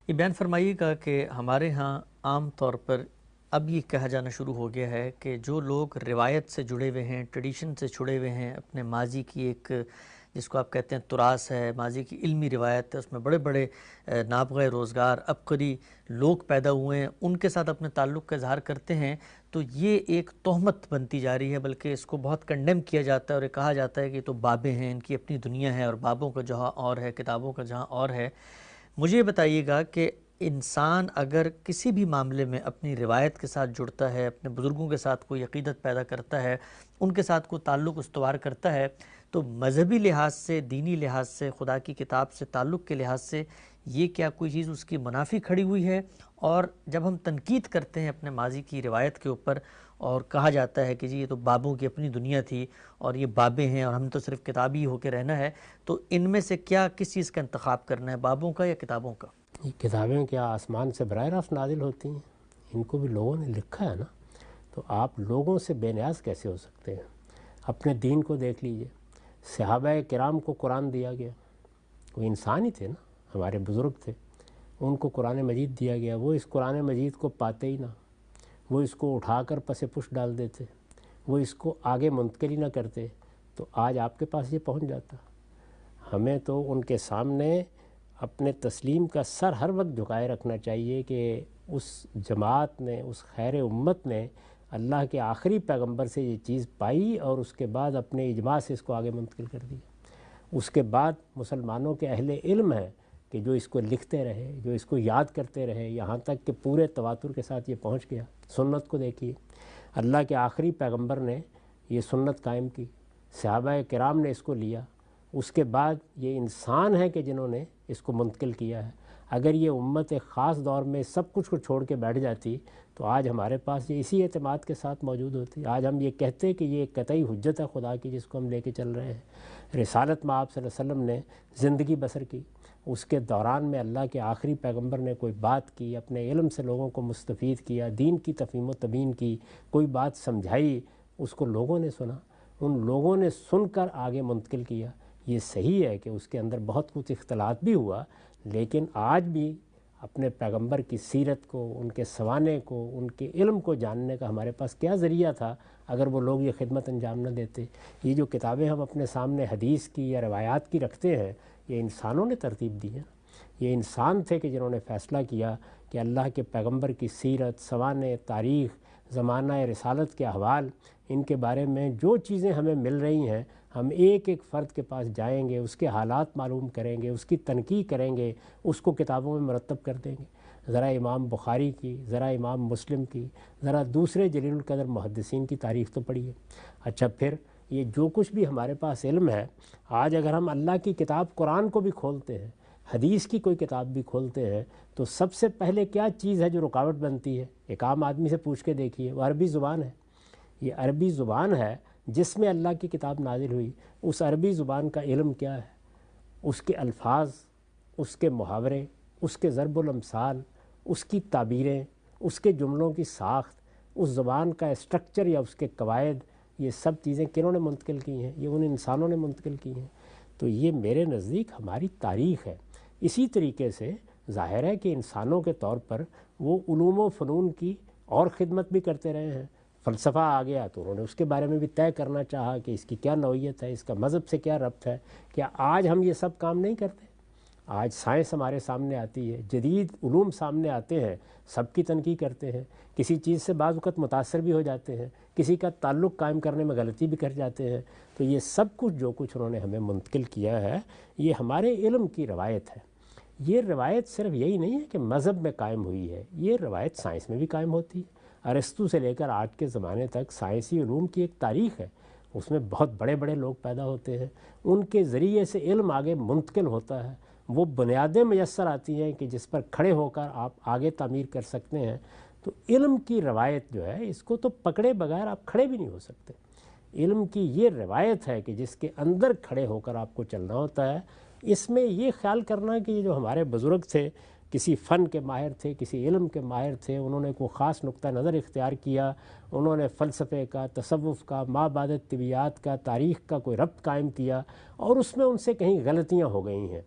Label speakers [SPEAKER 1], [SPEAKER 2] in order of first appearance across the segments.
[SPEAKER 1] یہ بیان فرمائیے گا کہ ہمارے ہاں عام طور پر اب یہ کہا جانا شروع ہو گیا ہے کہ جو لوگ روایت سے جڑے ہوئے ہیں، ٹریڈیشن سے جڑے ہوئے ہیں، اپنے ماضی کی ایک جس کو آپ کہتے ہیں تراث ہے، ماضی کی علمی روایت ہے، اس میں بڑے بڑے نابغہ روزگار عبقری لوگ پیدا ہوئے ہیں، ان کے ساتھ اپنے تعلق کا اظہار کرتے ہیں، تو یہ ایک تہمت بنتی جا رہی ہے، بلکہ اس کو بہت کنڈیم کیا جاتا ہے اور یہ کہا جاتا ہے کہ یہ تو بابیں ہیں، ان کی اپنی دنیا ہے اور بابوں کا جہاں اور ہے، کتابوں کا جہاں اور ہے۔ مجھے یہ بتائیے گا کہ انسان اگر کسی بھی معاملے میں اپنی روایت کے ساتھ جڑتا ہے، اپنے بزرگوں کے ساتھ کوئی عقیدت پیدا کرتا ہے، ان کے ساتھ کوئی تعلق استوار کرتا ہے، تو مذہبی لحاظ سے، دینی لحاظ سے، خدا کی کتاب سے تعلق کے لحاظ سے یہ کیا کوئی چیز اس کی منافی کھڑی ہوئی ہے؟ اور جب ہم تنقید کرتے ہیں اپنے ماضی کی روایت کے اوپر اور کہا جاتا ہے کہ جی یہ تو بابوں کی اپنی دنیا تھی اور یہ بابیں ہیں اور ہم تو صرف کتابی ہو کے رہنا ہے، تو ان میں سے کس چیز کا انتخاب کرنا ہے، بابوں کا یا کتابوں کا؟
[SPEAKER 2] یہ کتابیں کیا آسمان سے براہ راست نازل ہوتی ہیں؟ ان کو بھی لوگوں نے لکھا ہے نا، تو آپ لوگوں سے بے نیاز کیسے ہو سکتے ہیں؟ اپنے دین کو دیکھ لیجئے، صحابہ کرام کو قرآن دیا گیا، وہ انسان ہی تھے نا، ہمارے بزرگ تھے، ان کو قرآن مجید دیا گیا، وہ اس قرآن مجید کو پاتے ہی نہ، وہ اس کو اٹھا کر پس پش ڈال دیتے، وہ اس کو آگے منتقل ہی نہ کرتے، تو آج آپ کے پاس یہ پہنچ جاتا۔ ہمیں تو ان کے سامنے اپنے تسلیم کا سر ہر وقت جھکائے رکھنا چاہیے کہ اس جماعت نے، اس خیر امت نے اللہ کے آخری پیغمبر سے یہ چیز پائی اور اس کے بعد اپنے اجماع سے اس کو آگے منتقل کر دیا۔ اس کے بعد مسلمانوں کے اہل علم ہیں کہ جو اس کو لکھتے رہے، جو اس کو یاد کرتے رہے، یہاں تک کہ پورے تواتر کے ساتھ یہ پہنچ گیا۔ سنت کو دیکھیے، اللہ کے آخری پیغمبر نے یہ سنت قائم کی، صحابہ کرام نے اس کو لیا، اس کے بعد یہ انسان ہیں کہ جنہوں نے اس کو منتقل کیا ہے۔ اگر یہ امت ایک خاص دور میں سب کچھ کو چھوڑ کے بیٹھ جاتی تو آج ہمارے پاس یہ اسی اعتماد کے ساتھ موجود ہوتی۔ آج ہم یہ کہتے کہ یہ ایک قطعی حجت ہے خدا کی جس کو ہم لے کے چل رہے ہیں۔ رسالت میں آپ صلی اللہ علیہ وسلم نے زندگی بسر کی، اس کے دوران میں اللہ کے آخری پیغمبر نے کوئی بات کی، اپنے علم سے لوگوں کو مستفید کیا، دین کی تفہیم و تبیین کی، کوئی بات سمجھائی، اس کو لوگوں نے سنا، ان لوگوں نے سن کر آگے منتقل کیا۔ یہ صحیح ہے کہ اس کے اندر بہت کچھ اختلاط بھی ہوا، لیکن آج بھی اپنے پیغمبر کی سیرت کو، ان کے سوانے کو، ان کے علم کو جاننے کا ہمارے پاس کیا ذریعہ تھا اگر وہ لوگ یہ خدمت انجام نہ دیتے؟ یہ جو کتابیں ہم اپنے سامنے حدیث کی یا روایات کی رکھتے ہیں، یہ انسانوں نے ترتیب دی ہے۔ یہ انسان تھے کہ جنہوں نے فیصلہ کیا کہ اللہ کے پیغمبر کی سیرت، سوانے، تاریخ، زمانہ رسالت کے احوال، ان کے بارے میں جو چیزیں ہمیں مل رہی ہیں، ہم ایک ایک فرد کے پاس جائیں گے، اس کے حالات معلوم کریں گے، اس کی تنقیح کریں گے، اس کو کتابوں میں مرتب کر دیں گے۔ ذرا امام بخاری کی، ذرا امام مسلم کی، ذرا دوسرے جلیل القدر محدثین کی تاریخ تو پڑھیے۔ اچھا، پھر یہ جو کچھ بھی ہمارے پاس علم ہے، آج اگر ہم اللہ کی کتاب قرآن کو بھی کھولتے ہیں، حدیث کی کوئی کتاب بھی کھولتے ہیں، تو سب سے پہلے کیا چیز ہے جو رکاوٹ بنتی ہے؟ ایک عام آدمی سے پوچھ کے دیکھیے، وہ عربی زبان ہے۔ یہ عربی زبان ہے جس میں اللہ کی کتاب نازل ہوئی، اس عربی زبان کا علم کیا ہے؟ اس کے الفاظ، اس کے محاورے، اس کے ضرب الامثال، اس کی تعبیریں، اس کے جملوں کی ساخت، اس زبان کا اسٹرکچر یا اس کے قواعد، یہ سب چیزیں کنہوں نے منتقل کی ہیں؟ یہ ان انسانوں نے منتقل کی ہیں۔ تو یہ میرے نزدیک ہماری تاریخ ہے۔ اسی طریقے سے ظاہر ہے کہ انسانوں کے طور پر وہ علوم و فنون کی اور خدمت بھی کرتے رہے ہیں۔ فلسفہ آ گیا تو انہوں نے اس کے بارے میں بھی طے کرنا چاہا کہ اس کی کیا نوعیت ہے، اس کا مذہب سے کیا ربط ہے۔ کیا آج ہم یہ سب کام نہیں کرتے؟ آج سائنس ہمارے سامنے آتی ہے، جدید علوم سامنے آتے ہیں، سب کی تنقیح کرتے ہیں، کسی چیز سے بعض وقت متاثر بھی ہو جاتے ہیں، کسی کا تعلق قائم کرنے میں غلطی بھی کر جاتے ہیں۔ تو یہ سب کچھ جو کچھ انہوں نے ہمیں منتقل کیا ہے، یہ ہمارے علم کی روایت ہے۔ یہ روایت صرف یہی نہیں ہے کہ مذہب میں قائم ہوئی ہے، یہ روایت سائنس میں بھی قائم ہوتی ہے۔ ارسطو سے لے کر آج کے زمانے تک سائنسی علوم کی ایک تاریخ ہے، اس میں بہت بڑے بڑے لوگ پیدا ہوتے ہیں، ان کے ذریعے سے علم آگے منتقل ہوتا ہے، وہ بنیادیں میسر آتی ہیں کہ جس پر کھڑے ہو کر آپ آگے تعمیر کر سکتے ہیں۔ تو علم کی روایت جو ہے، اس کو تو پکڑے بغیر آپ کھڑے بھی نہیں ہو سکتے۔ علم کی یہ روایت ہے کہ جس کے اندر کھڑے ہو کر آپ کو چلنا ہوتا ہے۔ اس میں یہ خیال کرنا کہ یہ جو ہمارے بزرگ تھے، کسی فن کے ماہر تھے، کسی علم کے ماہر تھے، انہوں نے کوئی خاص نقطہ نظر اختیار کیا، انہوں نے فلسفے کا، تصوف کا، ما بعد طبیعیات کا، تاریخ کا کوئی ربط قائم کیا اور اس میں ان سے کہیں غلطیاں ہو گئی ہیں،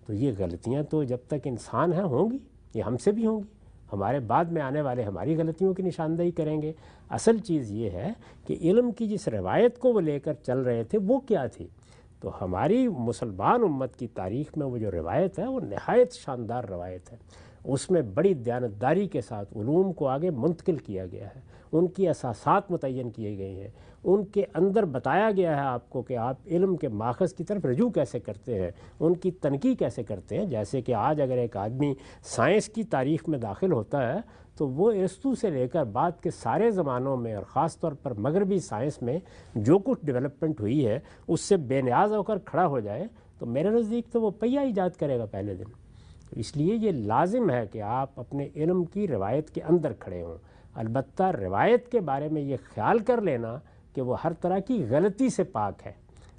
[SPEAKER 2] تو یہ غلطیاں تو جب تک انسان ہیں ہوں گی۔ یہ ہم سے بھی ہوں گی، ہمارے بعد میں آنے والے ہماری غلطیوں کی نشاندہی کریں گے۔ اصل چیز یہ ہے کہ علم کی جس روایت کو وہ لے کر چل رہے تھے وہ کیا تھی؟ تو ہماری مسلمان امت کی تاریخ میں وہ جو روایت ہے وہ نہایت شاندار روایت ہے، اس میں بڑی دیانتداری کے ساتھ علوم کو آگے منتقل کیا گیا ہے، ان کی اساسات متعین کیے گئے ہیں، ان کے اندر بتایا گیا ہے آپ کو کہ آپ علم کے ماخذ کی طرف رجوع کیسے کرتے ہیں، ان کی تنقیح کیسے کرتے ہیں۔ جیسے کہ آج اگر ایک آدمی سائنس کی تاریخ میں داخل ہوتا ہے تو وہ ارسطو سے لے کر بعد کے سارے زمانوں میں اور خاص طور پر مغربی سائنس میں جو کچھ ڈیولپمنٹ ہوئی ہے اس سے بے نیاز ہو کر کھڑا ہو جائے تو میرے نزدیک تو وہ پہیہ ایجاد کرے گا پہلے دن۔ اس لیے یہ لازم ہے کہ آپ اپنے علم کی روایت کے اندر کھڑے ہوں۔ البتہ روایت کے بارے میں یہ خیال کر لینا کہ وہ ہر طرح کی غلطی سے پاک ہے،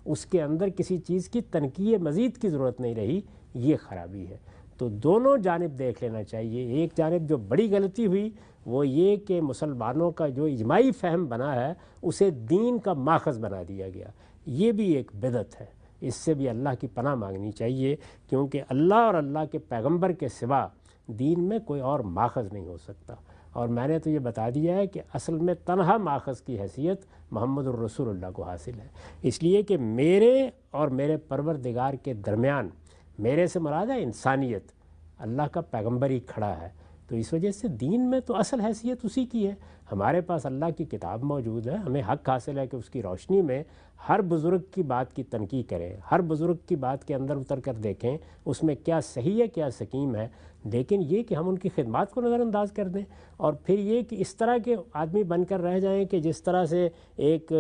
[SPEAKER 2] اس کے اندر کسی چیز کی تنقیح مزید کی ضرورت نہیں رہی، یہ خرابی ہے۔ تو دونوں جانب دیکھ لینا چاہیے۔ ایک جانب جو بڑی غلطی ہوئی وہ یہ کہ مسلمانوں کا جو اجماعی فہم بنا ہے اسے دین کا ماخذ بنا دیا گیا، یہ بھی ایک بدعت ہے، اس سے بھی اللہ کی پناہ مانگنی چاہیے، کیونکہ اللہ اور اللہ کے پیغمبر کے سوا دین میں کوئی اور ماخذ نہیں ہو سکتا۔ اور میں نے تو یہ بتا دیا ہے کہ اصل میں تنہا ماخذ کی حیثیت محمد الرسول اللہ کو حاصل ہے، اس لیے کہ میرے اور میرے پروردگار کے درمیان، میرے سے مراد ہے انسانیت، اللہ کا پیغمبر ہی کھڑا ہے، تو اس وجہ سے دین میں تو اصل حیثیت اسی کی ہے۔ ہمارے پاس اللہ کی کتاب موجود ہے، ہمیں حق حاصل ہے کہ اس کی روشنی میں ہر بزرگ کی بات کی تنقیح کریں، ہر بزرگ کی بات کے اندر اتر کر دیکھیں اس میں کیا صحیح ہے کیا سقیم ہے، لیکن یہ کہ ہم ان کی خدمات کو نظر انداز کر دیں اور پھر یہ کہ اس طرح کے آدمی بن کر رہ جائیں کہ جس طرح سے ایک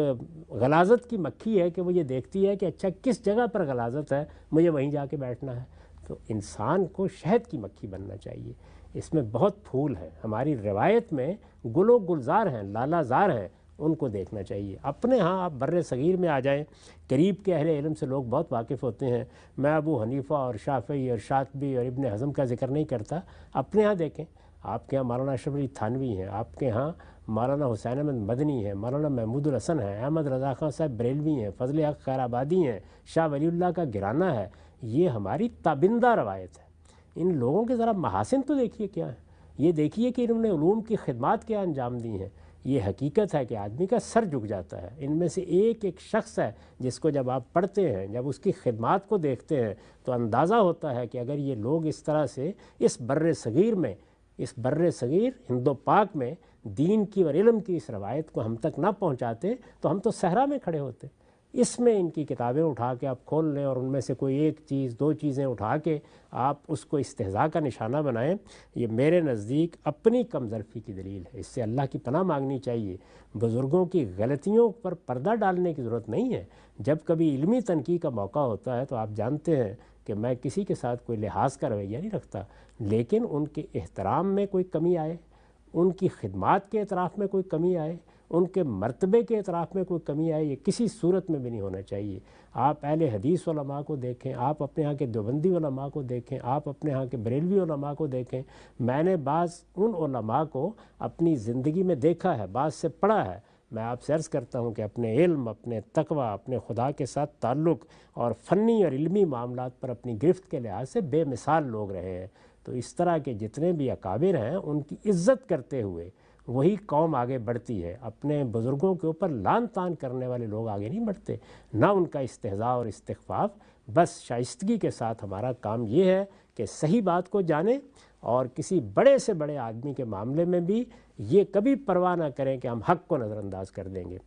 [SPEAKER 2] غلاظت کی مکھی ہے کہ وہ یہ دیکھتی ہے کہ اچھا کس جگہ پر غلاظت ہے مجھے وہیں جا کے بیٹھنا ہے۔ تو انسان کو شہد کی مکھی بننا چاہیے، اس میں بہت پھول ہیں، ہماری روایت میں گل و گلزار ہیں، لالا زار ہیں، ان کو دیکھنا چاہیے۔ اپنے ہاں آپ بر صغیر میں آ جائیں، قریب کے اہل علم سے لوگ بہت واقف ہوتے ہیں، میں ابو حنیفہ اور شافعی اور شاطبی اور ابن حزم کا ذکر نہیں کرتا، اپنے ہاں دیکھیں، آپ کے ہاں مولانا اشرف علی تھانوی ہیں، آپ کے ہاں مولانا حسین احمد مدنی ہیں، مولانا محمود الحسن ہیں، احمد رضا خان صاحب بریلوی ہیں، فضل حق خیر آبادی ہیں، شاہ ولی اللہ کا گرانہ ہے، یہ ہماری تابندہ روایت ہے۔ ان لوگوں کے ذرا محاسن تو دیکھیے کیا ہیں، یہ دیکھیے کہ انہوں نے علوم کی خدمات کیا انجام دی ہیں۔ یہ حقیقت ہے کہ آدمی کا سر جھک جاتا ہے۔ ان میں سے ایک ایک شخص ہے جس کو جب آپ پڑھتے ہیں، جب اس کی خدمات کو دیکھتے ہیں تو اندازہ ہوتا ہے کہ اگر یہ لوگ اس طرح سے اس بر صغیر میں، اس بر صغیر ہند و پاک میں دین کی اور علم کی اس روایت کو ہم تک نہ پہنچاتے تو ہم تو صحرا میں کھڑے ہوتے۔ اس میں ان کی کتابیں اٹھا کے آپ کھول لیں اور ان میں سے کوئی ایک چیز دو چیزیں اٹھا کے آپ اس کو استہزاء کا نشانہ بنائیں، یہ میرے نزدیک اپنی کم ظرفی کی دلیل ہے۔ اس سے اللہ کی پناہ مانگنی چاہیے۔ بزرگوں کی غلطیوں پر پردہ ڈالنے کی ضرورت نہیں ہے۔ جب کبھی علمی تنقیح کا موقع ہوتا ہے تو آپ جانتے ہیں کہ میں کسی کے ساتھ کوئی لحاظ کا رویہ نہیں رکھتا، لیکن ان کے احترام میں کوئی کمی آئے، ان کی خدمات کے اعتراف میں کوئی کمی آئے، ان کے مرتبے کے اعتراف میں کوئی کمی آئے، یہ کسی صورت میں بھی نہیں ہونا چاہیے۔ آپ اہل حدیث علماء کو دیکھیں، آپ اپنے ہاں کے دیوبندی علماء کو دیکھیں، آپ اپنے ہاں کے بریلوی علماء کو دیکھیں۔ میں نے بعض ان علماء کو اپنی زندگی میں دیکھا ہے، بعض سے پڑھا ہے۔ میں آپ سے عرض کرتا ہوں کہ اپنے علم، اپنے تقوی، اپنے خدا کے ساتھ تعلق اور فنی اور علمی معاملات پر اپنی گرفت کے لحاظ سے بے مثال لوگ رہے ہیں۔ تو اس طرح کے جتنے بھی اکابر ہیں ان کی عزت کرتے ہوئے وہی قوم آگے بڑھتی ہے۔ اپنے بزرگوں کے اوپر لان تان کرنے والے لوگ آگے نہیں بڑھتے، نہ ان کا استہزاء اور استخفاف۔ بس شائستگی کے ساتھ ہمارا کام یہ ہے کہ صحیح بات کو جانیں اور کسی بڑے سے بڑے آدمی کے معاملے میں بھی یہ کبھی پرواہ نہ کریں کہ ہم حق کو نظر انداز کر دیں گے۔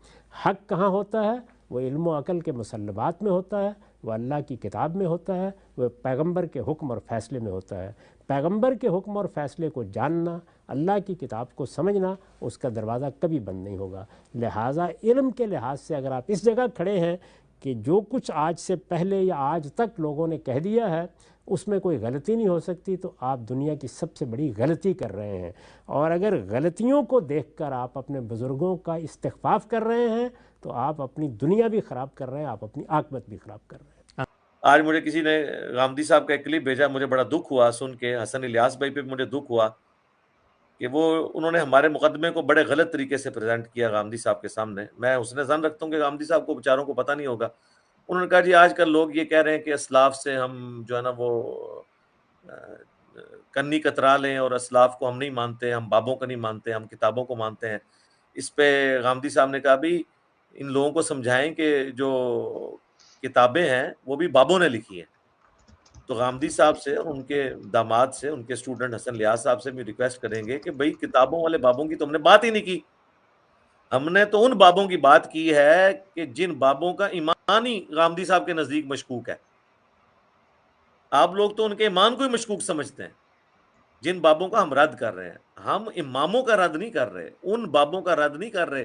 [SPEAKER 2] حق کہاں ہوتا ہے؟ وہ علم و عقل کے مسلمات میں ہوتا ہے، وہ اللہ کی کتاب میں ہوتا ہے، وہ پیغمبر کے حکم اور فیصلے میں ہوتا ہے۔ پیغمبر کے حکم اور فیصلے کو جاننا، اللہ کی کتاب کو سمجھنا، اس کا دروازہ کبھی بند نہیں ہوگا۔ لہٰذا علم کے لحاظ سے اگر آپ اس جگہ کھڑے ہیں کہ جو کچھ آج سے پہلے یا آج تک لوگوں نے کہہ دیا ہے اس میں کوئی غلطی نہیں ہو سکتی، تو آپ دنیا کی سب سے بڑی غلطی کر رہے ہیں۔ اور اگر غلطیوں کو دیکھ کر آپ اپنے بزرگوں کا استخفاف کر رہے ہیں تو آپ اپنی دنیا بھی خراب کر رہے ہیں، آپ اپنی عاقبت بھی خراب کر رہے ہیں۔
[SPEAKER 3] آج مجھے کسی نے غامدی صاحب کا ایک کلپ بھیجا، مجھے بڑا دکھ ہوا سن کے، حسن الیاس بھائی پہ مجھے دکھ ہوا کہ انہوں نے ہمارے مقدمے کو بڑے غلط طریقے سے پریزنٹ کیا غامدی صاحب کے سامنے۔ میں حسن ظن رکھتا ہوں کہ غامدی صاحب کو بیچاروں کو پتہ نہیں ہوگا۔ انہوں نے کہا جی آج کل لوگ یہ کہہ رہے ہیں کہ اسلاف سے ہم جو ہے نا وہ کنی کترا لیں اور اسلاف کو ہم نہیں مانتے، ہم بابوں کو نہیں مانتے، ہم کتابوں کو مانتے ہیں. اس پہ غامدی صاحب نے کہا بھی ان لوگوں کو سمجھائیں کہ جو کتابیں ہیں وہ بھی بابوں نے لکھی ہیں. تو غامدی صاحب سے اور ان کے داماد سے، ان کے اسٹوڈنٹ حسن لیاس صاحب سے بھی ریکویسٹ کریں گے کہ بھئی کتابوں والے بابوں کی تو ہم نے بات ہی نہیں کی. ہم نے تو ان بابوں کی بات کی ہے کہ جن بابوں کا ایمان ہی غامدی صاحب کے نزدیک مشکوک ہے. آپ لوگ تو ان کے ایمان کو ہی مشکوک سمجھتے ہیں. جن بابوں کا ہم رد کر رہے ہیں، ہم اماموں کا رد نہیں کر رہے، ان بابوں کا رد نہیں کر رہے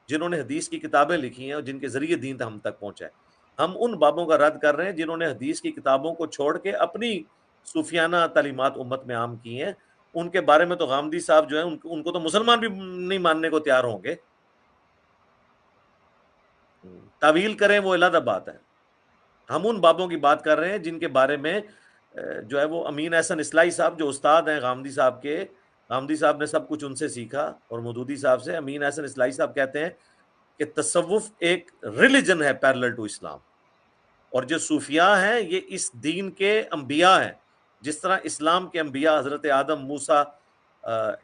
[SPEAKER 3] جنہوں نے حدیث کی کتابیں لکھی ہیں اور جن کے ذریعے دین ہم تک پہنچا ہے. ہم ان بابوں کا رد کر رہے ہیں جنہوں نے حدیث کی کتابوں کو چھوڑ کے اپنی صوفیانہ تعلیمات امت میں عام کی ہیں. ان کے بارے میں تو غامدی صاحب جو ہیں ان کو تو مسلمان بھی نہیں ماننے کو تیار ہوں گے. تعویل کریں وہ علیحدہ بات ہے. ہم ان بابوں کی بات کر رہے ہیں جن کے بارے میں جو ہے وہ امین احسن اصلاحی صاحب جو استاد ہیں غامدی صاحب کے، غامدی صاحب نے سب کچھ ان سے سیکھا اور مودودی صاحب سے. امین احسن اصلاحی صاحب کہتے ہیں کہ تصوف ایک ریلیجن ہے پیرلل ٹو اسلام، اور جو صوفیاء ہیں یہ اس دین کے انبیاء ہیں. جس طرح اسلام کے انبیاء حضرت آدم، موسیٰ،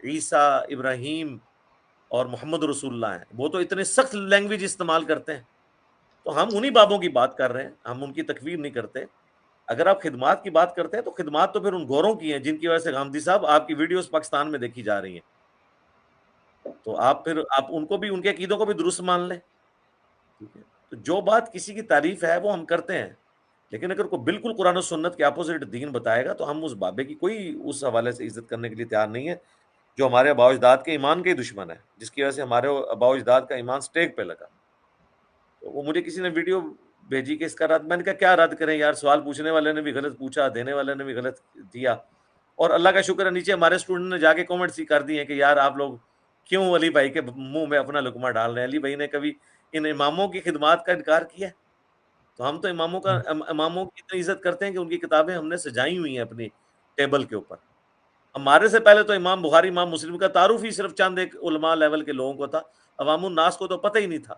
[SPEAKER 3] عیسیٰ، ابراہیم اور محمد رسول اللہ ہیں، وہ تو اتنے سخت لینگویج استعمال کرتے ہیں. تو ہم انہی بابوں کی بات کر رہے ہیں، ہم ان کی تکفیر نہیں کرتے. اگر آپ خدمات کی بات کرتے ہیں تو خدمات تو پھر ان گوروں کی ہیں جن کی وجہ سے غامدی صاحب آپ کی ویڈیوز پاکستان میں دیکھی جا رہی ہیں. تو آپ ان کو بھی، ان کے عقیدوں کو بھی درست مان لیں. ٹھیک ہے، تو جو بات کسی کی تعریف ہے وہ ہم کرتے ہیں، لیکن اگر کوئی بالکل قرآن و سنت کے اپوزٹ دین بتائے گا تو ہم اس بابے کی کوئی اس حوالے سے عزت کرنے کے لیے تیار نہیں ہے جو ہمارے آباء و اجداد کے ایمان کے ہی دشمن ہے، جس کی وجہ سے ہمارے آباء و اجداد کا ایمان سٹیک پہ لگا. تو وہ مجھے کسی نے ویڈیو بھیجی کہ اس کا رد، میں نے کہا کیا رد کریں یار، سوال پوچھنے والے نے بھی غلط پوچھا، دینے والے نے بھی غلط دیا. اور اللہ کا شکر ہے نیچے ہمارے اسٹوڈنٹ نے جا کے کامنٹس ہی کر دیے ہیں کہ یار آپ لوگ کیوں علی بھائی کے منہ میں اپنا لقمہ ڈال رہے ہیں. علی بھائی نے کبھی ان اماموں کی خدمات کا انکار کیا ہے؟ تو ہم تو اماموں کی اتنی عزت کرتے ہیں کہ ان کی کتابیں ہم نے سجائی ہوئی ہیں اپنی ٹیبل کے اوپر. ہمارے سے پہلے تو امام بخاری، امام مسلم کا تعارف ہی صرف چند ایک علماء لیول کے لوگوں کو تھا، عوام الناس کو تو پتہ ہی نہیں تھا.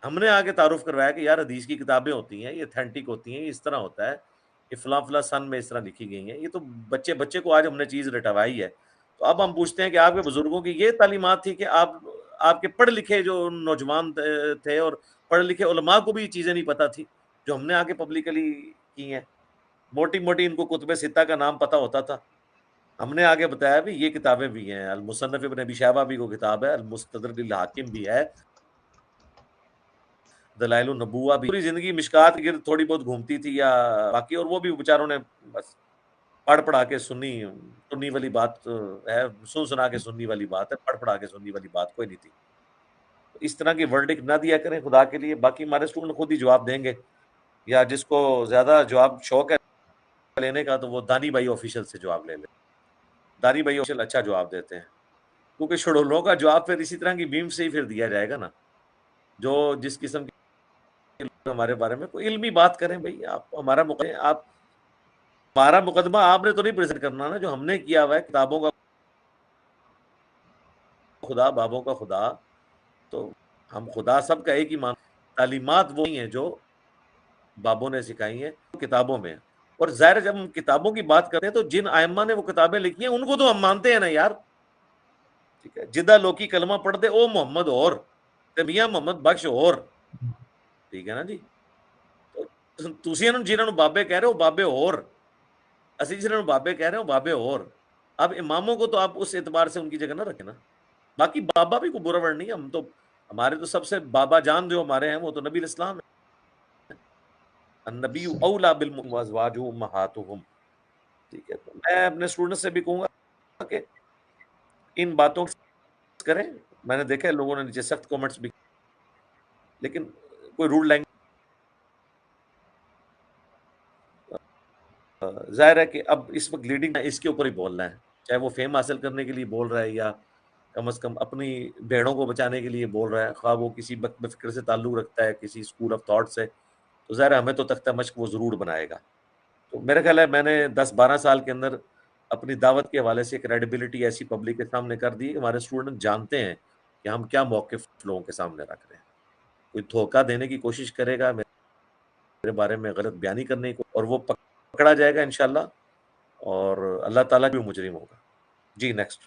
[SPEAKER 3] ہم نے آگے تعارف کروایا کہ یار حدیث کی کتابیں ہوتی ہیں، یہ اتھینٹک ہوتی ہیں، یہ اس طرح ہوتا ہے، یہ فلاں فلاں سن میں اس طرح لکھی گئی ہیں. یہ تو بچے کو آج ہم نے چیز رٹوائی ہے. تو اب ہم پوچھتے ہیں کہ آپ کے بزرگوں کی یہ تعلیمات تھی کہ آپ کے پڑھ لکھے جو نوجوان تھے اور پڑھ لکھے علماء کو بھی یہ چیزیں نہیں پتہ تھی جو ہم نے آگے پبلکلی کی ہیں. موٹی موٹی ان کو کتب ستہ کا نام پتہ ہوتا تھا، ہم نے آگے بتایا بھی یہ کتابیں بھی ہیں. المصنف ابن ابی شیبہ بھی کو کتاب ہے، المستدرک للحاکم بھی ہے، دلائل النبوہ بھی. پوری زندگی مشکات کے گرد تھوڑی بہت گھومتی تھی یا باقی، اور وہ بھی بیچاروں نے بس پڑھا کے سنی والی بات ہے، سنا کے سنی والی بات ہے، پڑھا کے سنی والی بات کوئی نہیں تھی. اس طرح کی ورڈک نہ دیا کریں خدا کے لیے. باقی ہمارے اسٹوڈنٹ خود ہی جواب دیں گے، یا جس کو زیادہ جواب شوق ہے لینے کا تو وہ دانی بھائی آفیشل سے جواب لے لے. دانی بھائی آفیشل اچھا جواب دیتے ہیں، کیونکہ شڑولوں کا جواب پھر اسی طرح کی بیم سے ہی پھر دیا جائے گا نا. جو جس قسم کی ہمارے بارے میں کوئی علمی بات کریں بھائی. آپ ہمارا مقدمہ آپ نے تو نہیں پریزنٹ کرنا نا، جو ہم نے کیا ہوا ہے کتابوں کا خدا، بابوں کا خدا. تو ہم خدا سب کا ایک ہی مان، تعلیمات وہی ہیں جو بابوں نے سکھائی ہیں کتابوں میں. اور ظاہر جب ہم کتابوں کی بات کرتے ہیں تو جن ائمہ نے وہ کتابیں لکھی ہیں ان کو تو ہم مانتے ہیں نا یار. ٹھیک ہے، جدہ لوکی کلمہ پڑھ دے او محمد اور تے میاں محمد بخش اور. ٹھیک ہے نا جی. تو تسی جنہوں نے بابے کہہ رہے ہو بابے اور، اسی جنہوں نے بابے کہہ رہے ہو بابے اور. اب اماموں کو تو آپ اس اعتبار سے ان کی جگہ نہ رکھیں نا. باقی بابا بھی کوئی برا ورڈ نہیں ہے، ہم تو ہمارے تو سب سے بابا جان جو ہمارے ہیں وہ تو نبی الاسلام ہے. النبی اولا بالمؤمنین وازواجہ امہاتہم. ٹھیک ہے، تو میں اپنے اسٹوڈنٹ سے بھی کہوں گا کہ ان باتوں کو کریں. میں نے دیکھا ہے لوگوں نے نیچے سخت کومنٹس بھی، لیکن کوئی روڈ لینگویج. ظاہر ہے کہ اب اس وقت لیڈنگ اس کے اوپر ہی بولنا ہے، چاہے وہ فیم حاصل کرنے کے لیے بول رہا ہے یا کم از کم اپنی بھیڑوں کو بچانے کے لیے بول رہا ہے، خواہ وہ کسی فکر سے تعلق رکھتا ہے، کسی اسکول آف تھاٹ سے. تو ظاہر ہے ہمیں تو تختہ مشق وہ ضرور بنائے گا. تو میرا خیال ہے میں نے 10-12 سال کے اندر اپنی دعوت کے حوالے سے کریڈیبلٹی ایسی پبلک کے سامنے کر دی کہ ہمارے اسٹوڈنٹ جانتے ہیں کہ ہم کیا موقف لوگوں کے سامنے رکھ رہے ہیں. کوئی دھوکہ دینے کی کوشش کرے گا میرے بارے میں غلط بیانی کرنے کو، اور وہ پکڑا جائے گا انشاءاللہ. اور اللہ تعالیٰ بھی مجرم ہوگا. جی نیکسٹ.